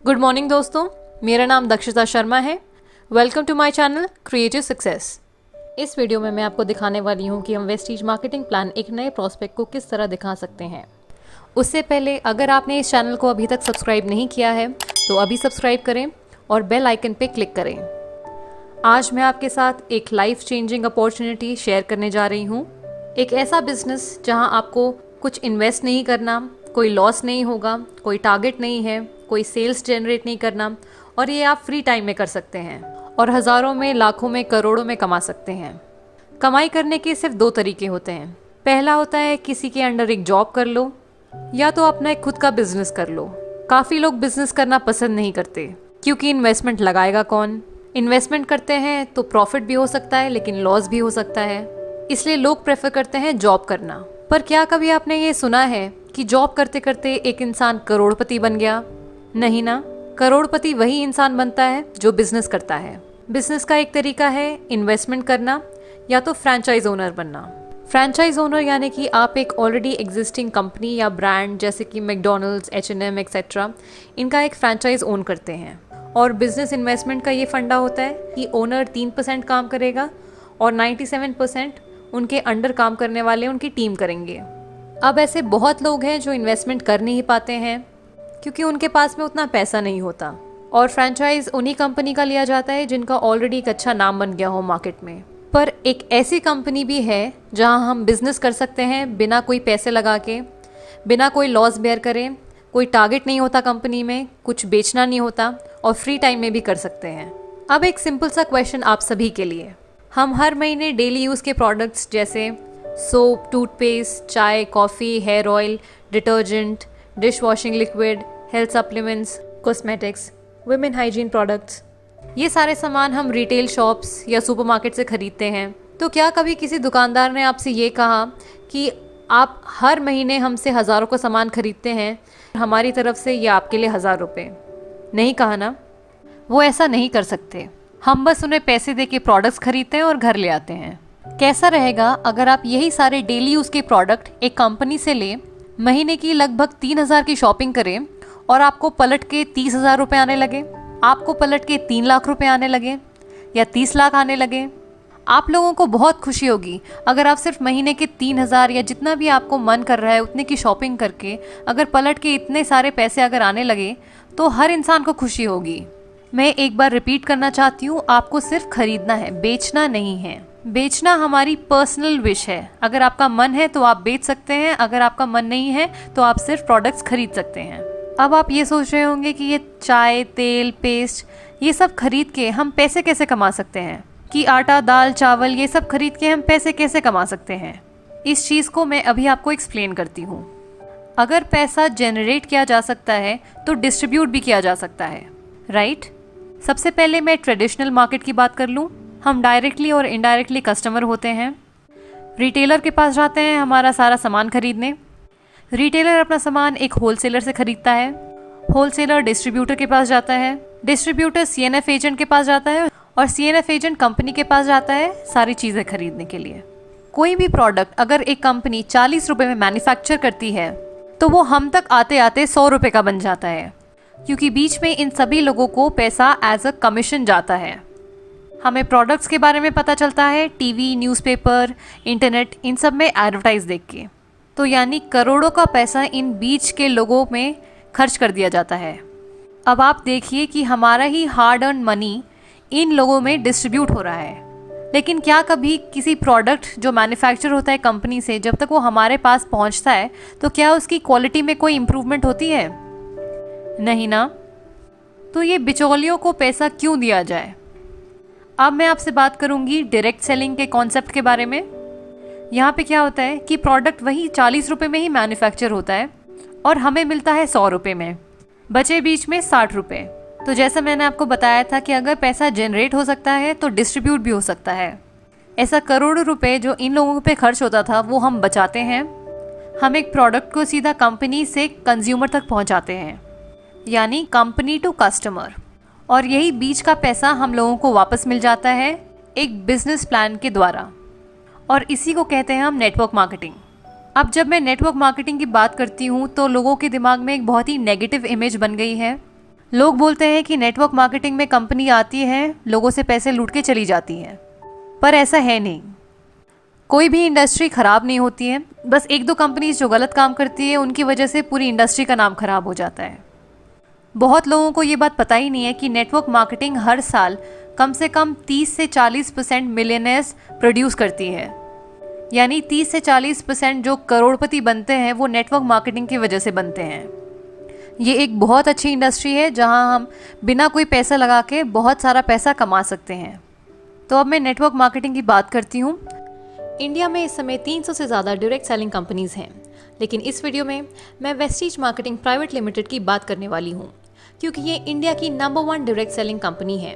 Good morning दोस्तों, मेरा नाम दक्षिता शर्मा है। Welcome to my channel creative success. इस वीडियो में मैं आपको दिखाने वाली हूँ कि हम वेस्टीज मार्केटिंग प्लान एक नए प्रॉस्पेक्ट को किस तरह दिखा सकते हैं। उससे पहले अगर आपने इस चैनल को अभी तक सब्सक्राइब नहीं किया है तो अभी सब्सक्राइब करें और बेल आइकन पे क्लिक करें। आज मैं आपके साथ एक लाइफ चेंजिंग अपॉर्चुनिटी शेयर करने जा रही हूँ। एक ऐसा बिजनेस जहाँ आपको कुछ इन्वेस्ट नहीं करना, कोई लॉस नहीं होगा, कोई टारगेट नहीं है, कोई सेल्स जनरेट नहीं करना और ये आप फ्री टाइम में कर सकते हैं और हज़ारों में, लाखों में, करोड़ों में कमा सकते हैं। कमाई करने के सिर्फ दो तरीके होते हैं। पहला होता है किसी के अंडर एक जॉब कर लो या तो अपना एक खुद का बिजनेस कर लो। काफ़ी लोग बिजनेस करना पसंद नहीं करते क्योंकि इन्वेस्टमेंट लगाएगा कौन। इन्वेस्टमेंट करते हैं तो प्रॉफिट भी हो सकता है लेकिन लॉस भी हो सकता है, इसलिए लोग प्रेफर करते हैं जॉब करना। पर क्या कभी आपने ये सुना है कि जॉब करते करते एक इंसान करोड़पति बन गया? नहीं ना, करोड़पति वही इंसान बनता है जो बिजनेस करता है। बिजनेस का एक तरीका है इन्वेस्टमेंट करना या तो फ्रेंचाइज ओनर बनना। फ्रेंचाइज ओनर यानी कि आप एक ऑलरेडी एग्जिस्टिंग कंपनी या ब्रांड जैसे कि मैकडॉनल्ड्स, H&M एक्सेट्रा, इनका एक फ्रेंचाइज ओन करते हैं। और बिजनेस इन्वेस्टमेंट का ये फंडा होता है कि ओनर 3% काम करेगा और 97% उनके अंडर काम करने वाले उनकी टीम करेंगे। अब ऐसे बहुत लोग हैं जो इन्वेस्टमेंट कर नहीं पाते हैं क्योंकि उनके पास में उतना पैसा नहीं होता और फ्रेंचाइज उन्हीं कंपनी का लिया जाता है जिनका ऑलरेडी एक अच्छा नाम बन गया हो मार्केट में। पर एक ऐसी कंपनी भी है जहां हम बिजनेस कर सकते हैं बिना कोई पैसे लगा के, बिना कोई लॉस बेयर करें, कोई टारगेट नहीं होता कंपनी में, कुछ बेचना नहीं होता और फ्री टाइम में भी कर सकते हैं। अब एक सिंपल सा क्वेश्चन आप सभी के लिए। हम हर महीने डेली यूज़ के प्रोडक्ट्स जैसे सोप, टूथपेस्ट, चाय, coffee, hair oil, detergent, dish washing liquid, health supplements, cosmetics, women hygiene products, ये सारे सामान हम रिटेल शॉप्स या सुपरमार्केट से खरीदते हैं। तो क्या कभी किसी दुकानदार ने आपसे ये कहा कि आप हर महीने हमसे हज़ारों का सामान खरीदते हैं, हमारी तरफ से ये आपके लिए 1000 रुपये? नहीं कहा ना। वो ऐसा नहीं कर सकते। हम बस उन्हें पैसे दे के प्रोडक्ट्स खरीदते हैं और घर ले आते हैं। कैसा रहेगा अगर आप यही सारे डेली यूज़ के प्रोडक्ट एक कंपनी से लें, महीने की लगभग 3000 की शॉपिंग करें और आपको पलट के 30,000 रुपये आने लगे, आपको पलट के 3 लाख रुपए आने लगे या 30 लाख आने लगे? आप लोगों को बहुत खुशी होगी अगर आप सिर्फ महीने के 3000 या जितना भी आपको मन कर रहा है उतने की शॉपिंग करके अगर पलट के इतने सारे पैसे अगर आने लगे तो हर इंसान को खुशी होगी। मैं एक बार रिपीट करना चाहती हूँ, आपको सिर्फ खरीदना है, बेचना नहीं है। बेचना हमारी पर्सनल विश है। अगर आपका मन है तो आप बेच सकते हैं, अगर आपका मन नहीं है तो आप सिर्फ प्रोडक्ट्स खरीद सकते हैं। अब आप ये सोच रहे होंगे कि ये चाय, तेल, पेस्ट, ये सब खरीद के हम पैसे कैसे कमा सकते हैं, कि आटा, दाल, चावल ये सब खरीद के हम पैसे कैसे कमा सकते हैं। इस चीज़ को मैं अभी आपको एक्सप्लेन करती हूँ। अगर पैसा जनरेट किया जा सकता है तो डिस्ट्रीब्यूट भी किया जा सकता है, राइट? सबसे पहले मैं ट्रेडिशनल मार्केट की बात कर लूँ। हम डायरेक्टली और इनडायरेक्टली कस्टमर होते हैं। रिटेलर के पास जाते हैं हमारा सारा सामान खरीदने। रिटेलर अपना सामान एक होलसेलर से खरीदता है, होलसेलर डिस्ट्रीब्यूटर के पास जाता है, डिस्ट्रीब्यूटर CNF एजेंट के पास जाता है और CNF एजेंट कंपनी के पास जाता है सारी चीज़ें खरीदने के लिए। कोई भी प्रोडक्ट अगर एक कंपनी 40 रुपये में मैन्युफैक्चर करती है तो वो हम तक आते आते 100 रुपये का बन जाता है, क्योंकि बीच में इन सभी लोगों को पैसा एज अ कमीशन जाता है। हमें प्रोडक्ट्स के बारे में पता चलता है टीवी, न्यूज़पेपर, इंटरनेट, इन सब में एडवर्टाइज देख के। तो यानी करोड़ों का पैसा इन बीच के लोगों में खर्च कर दिया जाता है। अब आप देखिए कि हमारा ही हार्ड अर्न मनी इन लोगों में डिस्ट्रीब्यूट हो रहा है। लेकिन क्या कभी किसी प्रोडक्ट जो मैन्युफैक्चर होता है कंपनी से, जब तक वो हमारे पास पहुंचता है तो क्या उसकी क्वालिटी में कोई इम्प्रूवमेंट होती है? नहीं ना। तो ये बिचौलियों को पैसा क्यों दिया जाए? अब मैं आपसे बात करूंगी डायरेक्ट सेलिंग के कॉन्सेप्ट के बारे में। यहाँ पे क्या होता है कि प्रोडक्ट वही 40 रुपये में ही मैन्युफैक्चर होता है और हमें मिलता है 100 रुपये में, बचे बीच में 60 रुपये। तो जैसा मैंने आपको बताया था कि अगर पैसा जनरेट हो सकता है तो डिस्ट्रीब्यूट भी हो सकता है। ऐसा करोड़ों रुपए जो इन लोगों पे खर्च होता था वो हम बचाते हैं। हम एक प्रोडक्ट को सीधा कंपनी से कंज्यूमर तक पहुंचाते हैं, यानी कंपनी टू कस्टमर, और यही बीच का पैसा हम लोगों को वापस मिल जाता है एक बिजनेस प्लान के द्वारा, और इसी को कहते हैं हम नेटवर्क मार्केटिंग। अब जब मैं नेटवर्क मार्केटिंग की बात करती हूँ तो लोगों के दिमाग में एक बहुत ही नेगेटिव इमेज बन गई है। लोग बोलते हैं कि नेटवर्क मार्केटिंग में कंपनी आती है, लोगों से पैसे लूट के चली जाती है, पर ऐसा है नहीं। कोई भी इंडस्ट्री खराब नहीं होती है, बस एक दो कंपनीज जो गलत काम करती है उनकी वजह से पूरी इंडस्ट्री का नाम खराब हो जाता है। बहुत लोगों को ये बात पता ही नहीं है कि नेटवर्क मार्केटिंग हर साल कम से कम 30 से 40% मिलियनेयर्स प्रोड्यूस करती है। यानी 30 से 40% जो करोड़पति बनते हैं वो नेटवर्क मार्केटिंग की वजह से बनते हैं। ये एक बहुत अच्छी इंडस्ट्री है जहां हम बिना कोई पैसा लगा के बहुत सारा पैसा कमा सकते हैं। तो अब मैं नेटवर्क मार्केटिंग की बात करती हूँ। इंडिया में इस समय 300 से ज़्यादा डायरेक्ट सेलिंग कंपनीज़ हैं, लेकिन इस वीडियो में मैं वेस्टीज मार्केटिंग प्राइवेट लिमिटेड की बात करने वाली हूँ, क्योंकि ये इंडिया की नंबर 1 डायरेक्ट सेलिंग कंपनी है।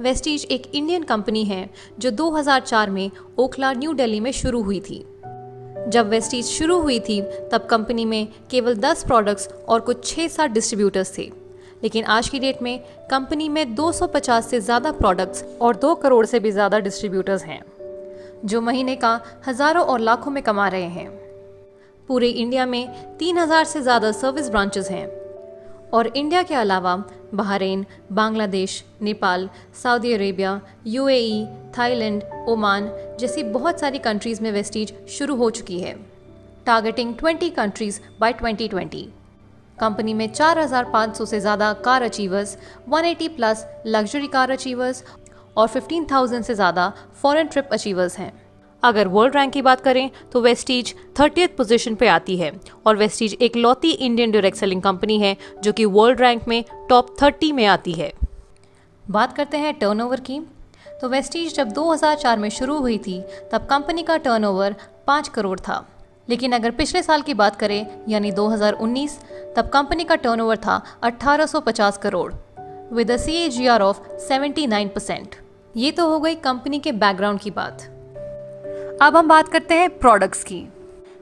वेस्टीज एक इंडियन कंपनी है जो 2004 में ओखला, न्यू दिल्ली में शुरू हुई थी। जब वेस्टीज शुरू हुई थी तब कंपनी में केवल 10 प्रोडक्ट्स और कुछ 6-7 डिस्ट्रीब्यूटर्स थे, लेकिन आज की डेट में कंपनी में 250 से ज़्यादा प्रोडक्ट्स और 2 करोड़ से भी ज़्यादा डिस्ट्रीब्यूटर्स हैं, जो महीने का हज़ारों और लाखों में कमा रहे हैं। पूरे इंडिया में 3000 से ज़्यादा सर्विस ब्रांचेस हैं और इंडिया के अलावा Bahrain, Bangladesh, Nepal, Saudi Arabia, UAE, Thailand, Oman जैसी बहुत सारी कंट्रीज़ में वेस्टीज शुरू हो चुकी है, टारगेटिंग 20 कंट्रीज़ बाय 2020। कंपनी में 4500 से ज़्यादा car achievers, 180 plus luxury car achievers और 15,000 से ज़्यादा फॉरेन ट्रिप अचीवर्स हैं। अगर वर्ल्ड रैंक की बात करें तो वेस्टीज 30th पोजीशन पे आती है और वेस्टीज एक लौती इंडियन डायरेक्ट सेलिंग कंपनी है जो कि वर्ल्ड रैंक में टॉप 30 में आती है। बात करते हैं टर्नओवर की, तो वेस्टीज जब 2004 में शुरू हुई थी तब कंपनी का टर्नओवर 5 करोड़ था, लेकिन अगर पिछले साल की बात करें यानी 2019, तब कंपनी का टर्नओवर था 1850 crore with a CAGR of 79%। ये तो हो गई कंपनी के बैकग्राउंड की बात। अब हम बात करते हैं प्रोडक्ट्स की।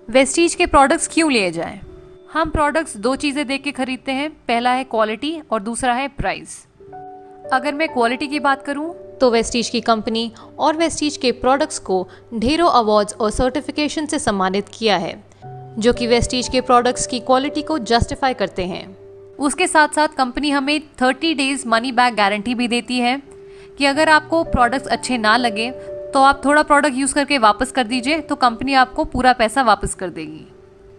वेस्टीज के प्रोडक्ट्स क्यों लिए जाएं? हम प्रोडक्ट्स 2 चीज़ें देख के खरीदते हैं, पहला है क्वालिटी और दूसरा है प्राइस। अगर मैं क्वालिटी की बात करूं तो वेस्टीज की कंपनी और वेस्टीज के प्रोडक्ट्स को ढेरों अवार्ड्स और सर्टिफिकेशन से सम्मानित किया है, जो कि वेस्टीज के प्रोडक्ट्स की क्वालिटी को जस्टिफाई करते हैं। उसके साथ साथ कंपनी हमें 30 डेज मनी बैक गारंटी भी देती है कि अगर आपको प्रोडक्ट्स अच्छे ना लगे तो आप थोड़ा प्रोडक्ट यूज़ करके वापस कर दीजिए, तो कंपनी आपको पूरा पैसा वापस कर देगी।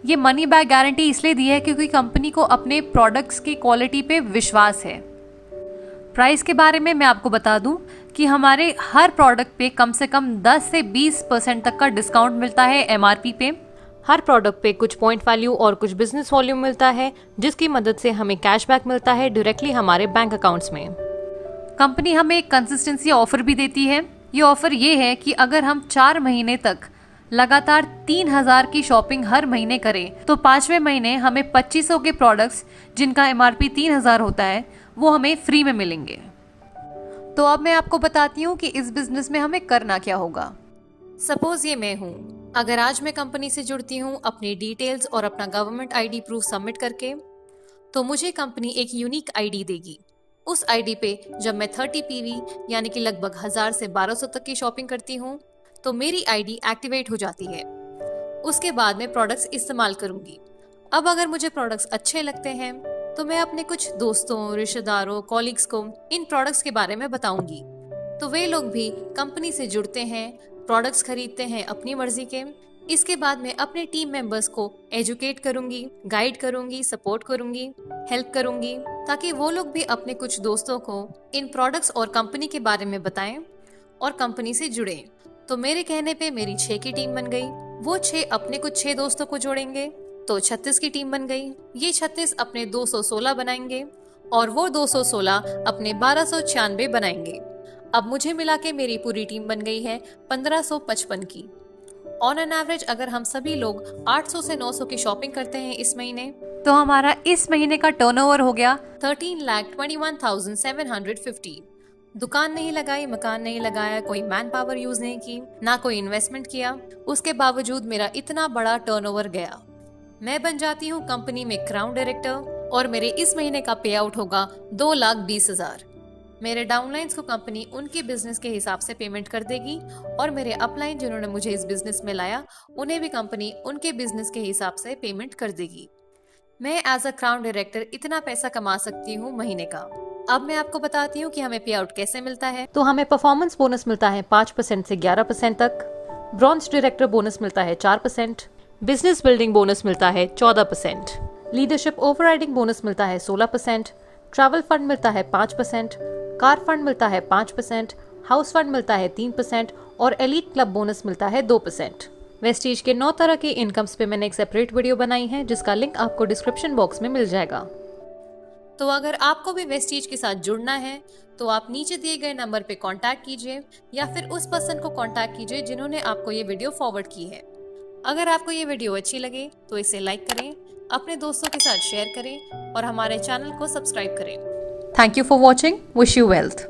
ये मनी बैक गारंटी इसलिए दी है क्योंकि कंपनी को अपने प्रोडक्ट्स की क्वालिटी पे विश्वास है। प्राइस के बारे में मैं आपको बता दूं कि हमारे हर प्रोडक्ट पे कम से कम 10 से 20% तक का डिस्काउंट मिलता है MRP पे। हर प्रोडक्ट पे कुछ पॉइंट वैल्यू और कुछ बिजनेस वॉल्यूम मिलता है, जिसकी मदद से हमें कैशबैक मिलता है डायरेक्टली हमारे बैंक अकाउंट्स में। कंपनी हमें एक कंसिस्टेंसी ऑफर भी देती है। ये ऑफर ये है कि अगर हम 4 महीने तक लगातार 3000 की शॉपिंग हर महीने करें तो 5वें महीने हमें 2500 के प्रोडक्ट्स जिनका MRP 3000 होता है वो हमें फ्री में मिलेंगे। तो अब मैं आपको बताती हूँ कि इस बिजनेस में हमें करना क्या होगा। सपोज ये मैं हूँ, अगर आज मैं कंपनी से जुड़ती हूँ अपनी डिटेल्स और अपना गवर्नमेंट ID प्रूफ सबमिट करके, तो मुझे कंपनी एक यूनिक ID देगी। उस ID पे जब मैं 30 PV यानी कि लगभग 1000 से 1200 तक की शॉपिंग करती हूँ तो मेरी ID एक्टिवेट हो जाती है। उसके बाद मैं प्रोडक्ट्स इस्तेमाल करूंगी। अब अगर मुझे प्रोडक्ट्स अच्छे लगते हैं तो मैं अपने कुछ दोस्तों, रिश्तेदारों, कॉलीग्स को इन प्रोडक्ट्स के बारे में बताऊंगी, तो वे लोग भी कंपनी से जुड़ते हैं, प्रोडक्ट्स खरीदते हैं अपनी मर्जी के। इसके बाद मैं अपने टीम मेंबर्स को एजुकेट करूंगी, गाइड करूंगी, सपोर्ट करूंगी, हेल्प करूंगी, ताकि वो लोग भी अपने कुछ दोस्तों को इन प्रोडक्ट्स और कंपनी के बारे में बताएं और कंपनी से जुड़ें। तो मेरे कहने पे मेरी 6 की टीम बन गई। वो 6 अपने कुछ 6 दोस्तों को जोड़ेंगे तो 36 की टीम बन गई। ये 36 अपने 216 बनाएंगे और वो 216 अपने 1296 बनाएंगे। अब मुझे मिला के मेरी पूरी टीम बन गई है 1555 की। ऑन एन एवरेज अगर हम सभी लोग 800 से 900 की शॉपिंग करते हैं इस महीने, तो हमारा इस महीने का टर्नओवर हो गया 13,21,750। दुकान नहीं लगाई, मकान नहीं लगाया, कोई मैन पावर यूज नहीं की, ना कोई इन्वेस्टमेंट किया, उसके बावजूद मेरा इतना बड़ा टर्नओवर गया। मैं बन जाती हूँ कंपनी में क्राउन डायरेक्टर और मेरे इस महीने का पे आउट होगा 2,20,000। मेरे डाउनलाइंस को कंपनी उनके बिजनेस के हिसाब से पेमेंट कर देगी और मेरे अपलाइन जिन्होंने मुझे इस बिजनेस में लाया उन्हें भी कंपनी उनके बिजनेस के हिसाब से पेमेंट कर देगी। मैं एज अ क्राउन डायरेक्टर इतना पैसा कमा सकती हूँ महीने का। अब मैं आपको बताती हूँ कि हमें पे आउट कैसे मिलता है। तो हमें परफॉर्मेंस बोनस मिलता है 5% से 11% तक, ब्रॉन्ज डायरेक्टर बोनस मिलता है 4%, बिजनेस बिल्डिंग बोनस मिलता है 14%, लीडरशिप ओवरराइडिंग बोनस मिलता है 16%, ट्रैवल फंड मिलता है 5%, कार फंड मिलता है 5%, हाउस फंड मिलता है 3% और एलीट क्लब बोनस मिलता है 2%। वेस्टीज के 9 तरह के इनकम्स पे मैंने एक सेपरेट वीडियो बनाई है जिसका लिंक आपको डिस्क्रिप्शन बॉक्स में मिल जाएगा। तो अगर आपको भी वेस्टीज के साथ जुड़ना है तो आप नीचे दिए गए नंबर पे कांटेक्ट कीजिए या फिर उस पर्सन को कांटेक्ट कीजिए जिन्होंने आपको ये वीडियो फॉरवर्ड की है। अगर आपको ये वीडियो अच्छी लगे तो इसे लाइक करें, अपने दोस्तों के साथ शेयर करें और हमारे चैनल को सब्सक्राइब करें। Thank you for watching. Wish you wealth.